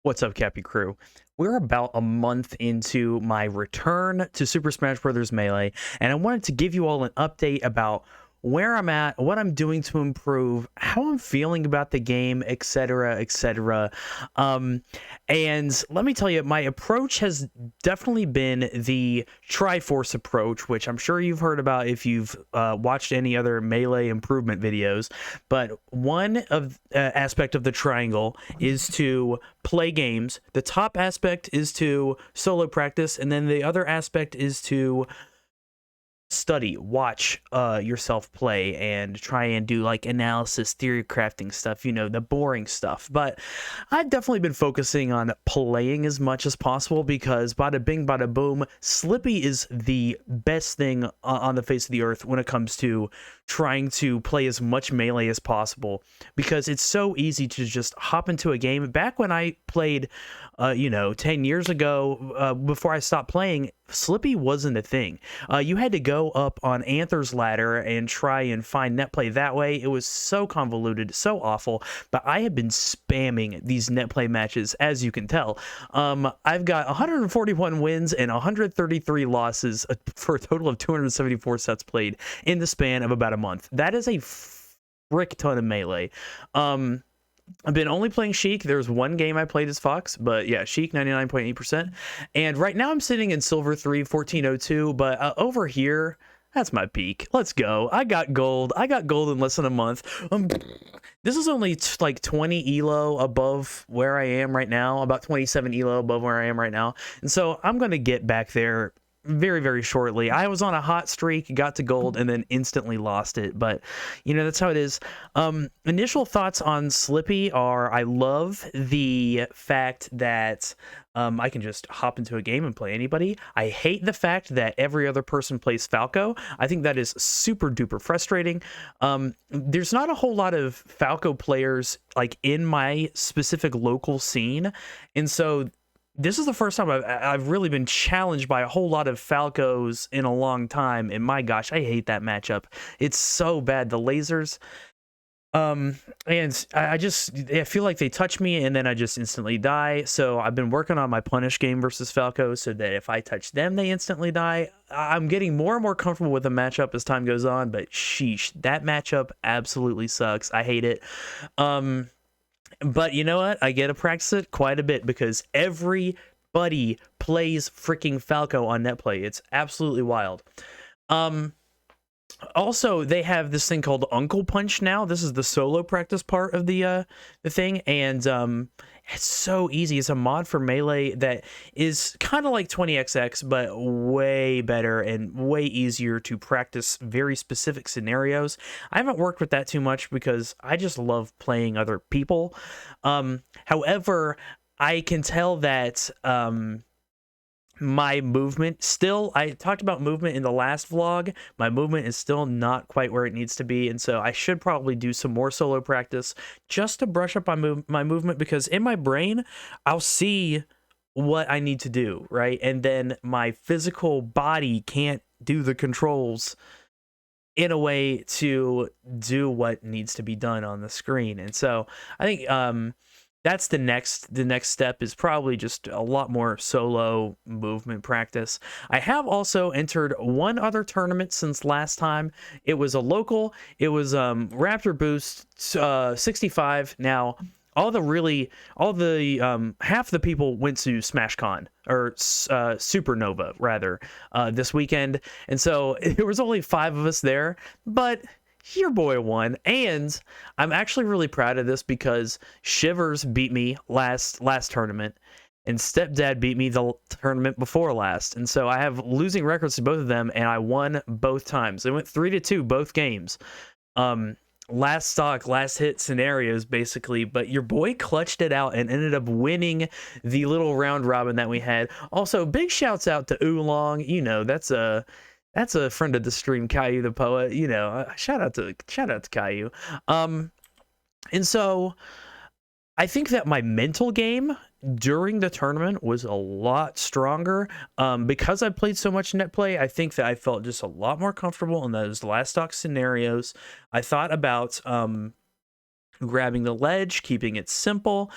What's up, Cappy Crew? We're about a month into my return to Super Smash Bros. Melee, and I wanted to give you all an update about where I'm at, what I'm doing to improve, how I'm feeling about the game, etc., etc. And let me tell you, my approach has definitely been the Triforce approach, which I'm sure you've heard about if you've watched any other Melee improvement videos. But one of aspect of the triangle is to play games. The top aspect is to solo practice, and then the other aspect is to study, watch yourself play, and try and do like analysis, theory crafting stuff, the boring stuff. But I've definitely been focusing on playing as much as possible because bada bing, bada boom, Slippy is the best thing on the face of the earth when it comes to trying to play as much Melee as possible, because it's so easy to just hop into a game. Back when I played 10 years ago, before I stopped playing, Slippy wasn't a thing. You had to go up on Anther's ladder and try and find net play that way. It was so convoluted, so awful, but I have been spamming these net play matches, as you can tell. I've got 141 wins and 133 losses for a total of 274 sets played in the span of about a month. That is a frick ton of Melee. I've been only playing Sheik. There's one game I played as Fox, but yeah, Sheik 99.8%. And right now I'm sitting in Silver 3, 1402, but over here, that's my peak. Let's go. I got gold. I got gold in less than a month. This is only like 20 elo above where I am right now, about 27 elo above where I am right now. And so I'm going to get back there very, very shortly. I was on a hot streak, got to gold, and then instantly lost it. But, that's how it is. Initial thoughts on Slippy are, I love the fact that I can just hop into a game and play anybody. I hate the fact that every other person plays Falco. I think that is super duper frustrating. There's not a whole lot of Falco players like in my specific local scene. And so this is the first time I've really been challenged by a whole lot of Falcos in a long time, and my gosh, I hate that matchup. It's so bad. The lasers, and I feel like they touch me, and then I just instantly die. So I've been working on my punish game versus Falco, so that if I touch them, they instantly die. I'm getting more and more comfortable with the matchup as time goes on, but sheesh, that matchup absolutely sucks. I hate it. But you know what? I get to practice it quite a bit because everybody plays freaking Falco on NetPlay. It's absolutely wild. Also, they have this thing called Uncle Punch now. This is the solo practice part of the thing, and it's so easy. It's a mod for Melee that is kind of like 20XX, but way better and way easier to practice very specific scenarios. I haven't worked with that too much because I just love playing other people. However, I can tell that my movement still, I talked about movement in the last vlog, my movement is still not quite where it needs to be, and so I should probably do some more solo practice just to brush up on my movement, because in my brain I'll see what I need to do, right? And then my physical body can't do the controls in a way to do what needs to be done on the screen. And so I think that's the next step, is probably just a lot more solo movement practice. I have also entered one other tournament since last time. It was a local. It was Raptor Boost 65. Now, half the people went to SmashCon, or Supernova rather, this weekend, and so there was only 5 of us there, but your boy won. And I'm actually really proud of this because Shivers beat me last tournament, and Stepdad beat me the tournament before last, and so I have losing records to both of them, and I won both times. It went 3-2 both games. Last stock, last hit scenarios basically, but your boy clutched it out and ended up winning the little round robin that we had. Also, big shouts out to Oolong. That's a friend of the stream, Caillou the Poet. Shout out to Caillou. And so I think that my mental game during the tournament was a lot stronger. Because I played so much net play, I think that I felt just a lot more comfortable in those last stock scenarios. I thought about grabbing the ledge, keeping it simple.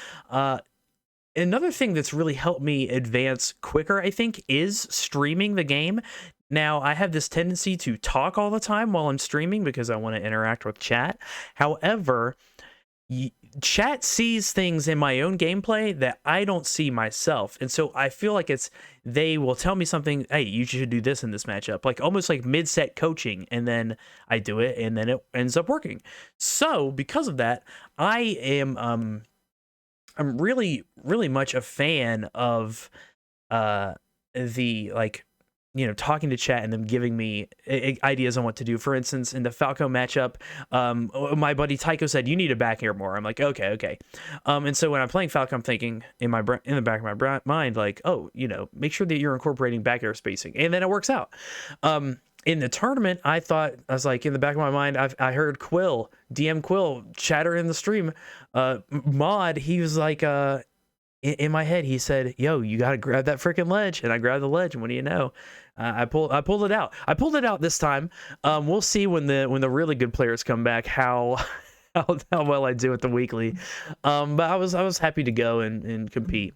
another thing that's really helped me advance quicker, I think, is streaming the game. Now, I have this tendency to talk all the time while I'm streaming because I want to interact with chat. However, chat sees things in my own gameplay that I don't see myself. And so I feel like they will tell me something, hey, you should do this in this matchup, like almost like mid-set coaching, and then I do it and then it ends up working. So because of that, I am I'm really, really much a fan of the, like, talking to chat and them giving me ideas on what to do. For instance, in the Falco matchup, my buddy Tycho said, you need to back air more. I'm like, okay. And so when I'm playing Falco, I'm thinking in the back of my mind, like, oh, make sure that you're incorporating back air spacing. And then it works out. In the tournament, I was like, in the back of my mind, I heard DM Quill chatter in the stream. Mod, he was like, in my head, he said, yo, you got to grab that freaking ledge. And I grabbed the ledge. And what do you know? I pulled it out. I pulled it out this time. We'll see when the really good players come back, how well I do at the weekly. But I was happy to go and compete.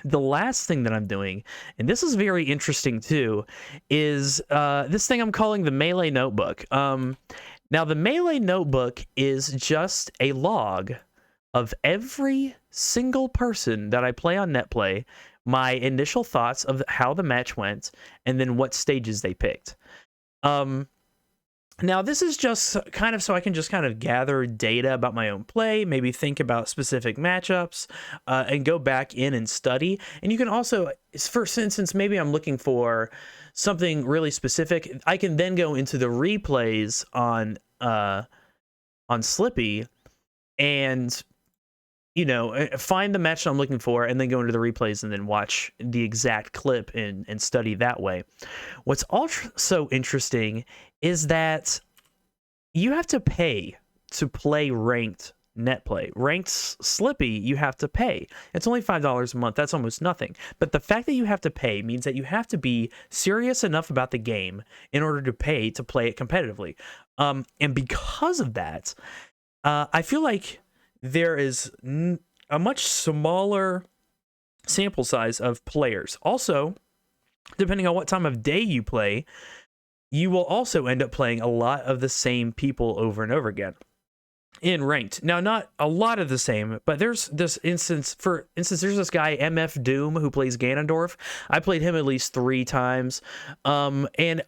The last thing that I'm doing, and this is very interesting too, is this thing I'm calling the Melee Notebook. Now, the Melee Notebook is just a log of every single person that I play on NetPlay, my initial thoughts of how the match went, and then what stages they picked. Now, this is just kind of so I can just kind of gather data about my own play, maybe think about specific matchups, and go back in and study. And you can also, for instance, maybe I'm looking for something really specific. I can then go into the replays on Slippi and find the match I'm looking for, and then go into the replays and then watch the exact clip and study that way. What's also interesting is that you have to pay to play ranked NetPlay. Ranked Slippi, you have to pay. It's only $5 a month. That's almost nothing. But the fact that you have to pay means that you have to be serious enough about the game in order to pay to play it competitively. And because of that, I feel like there is a much smaller sample size of players. Also, depending on what time of day you play, you will also end up playing a lot of the same people over and over again in ranked. Now, not a lot of the same, but there's this instance, there's this guy, MF Doom, who plays Ganondorf. I played him at least 3 times. And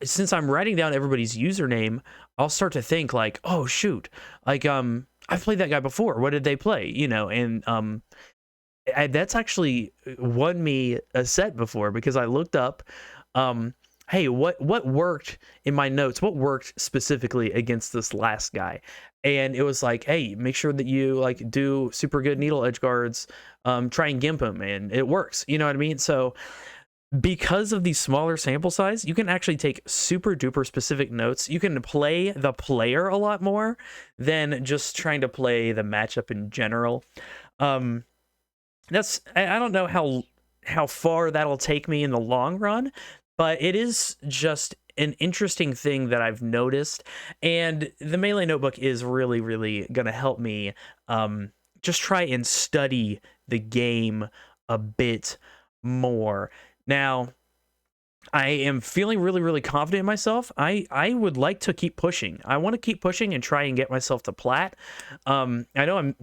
since I'm writing down everybody's username, I'll start to think like, oh, shoot, like, I've played that guy before. What did they play? And that's actually won me a set before, because I looked up, hey, what worked in my notes? What worked specifically against this last guy? And it was like, hey, make sure that you like do super good needle edge guards. Try and gimp him, and it works. You know what I mean? So because of the smaller sample size, you can actually take super duper specific notes. You can play the player a lot more than just trying to play the matchup in general. I don't know how far that'll take me in the long run, but it is just an interesting thing that I've noticed. And the Melee Notebook is really, really going to help me just try and study the game a bit more. Now, I am feeling really, really confident in myself. I would like to keep pushing. I want to keep pushing and try and get myself to plat. I know I'm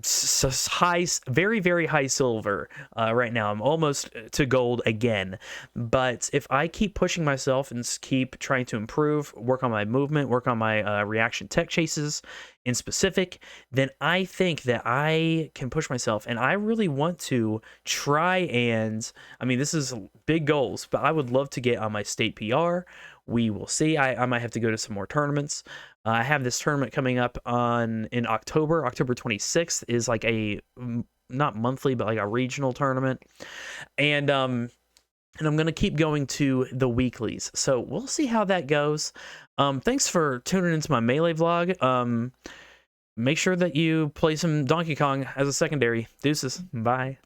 very, very high silver right now. I'm almost to gold again. But if I keep pushing myself and keep trying to improve, work on my movement, work on my reaction tech chases in specific, then I think that I can push myself. And I really want to try and, I mean, this is big goals, but I would love to get on my state PR. We will see. I might have to go to some more tournaments. I have this tournament coming up in October. October 26th is like a, not monthly, but like a regional tournament. And I'm going to keep going to the weeklies. So we'll see how that goes. Thanks for tuning into my Melee vlog. Make sure that you play some Donkey Kong as a secondary. Deuces. Bye.